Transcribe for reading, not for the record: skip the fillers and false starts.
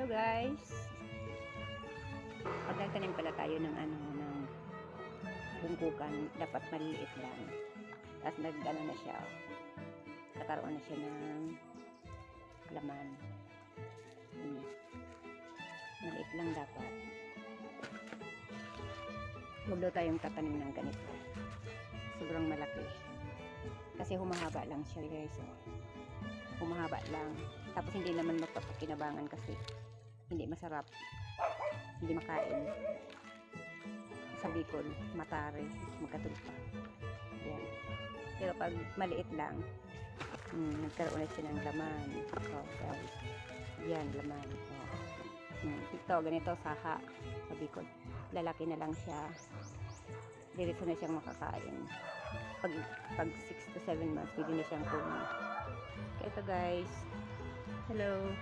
Hello guys. Pag nagtanim pala tayo ng ng bungkukan, dapat maliliit lang. Tapos na siya. Kakaroon na siya ng laman. Maliit lang dapat. Huwag daw tayong tatanim ng ganito. Sobrang malaki. Kasi humahaba lang siya guys. Humahaba lang. Tapos hindi naman magpapakinabangan kasi hindi masarap. Hindi makain. Sa Bicol, matari, magkatulpa. Yan. Pero pag maliit lang, nagkaroon na siya ng laman. Oh, guys. Yan, laman. Ito, ganito, saha sa Bicol. Lalaki na lang siya. Diretso na siyang makakain. Pag 6 to 7 months, pwede na siyang kunin. Kaya ito guys. Hello.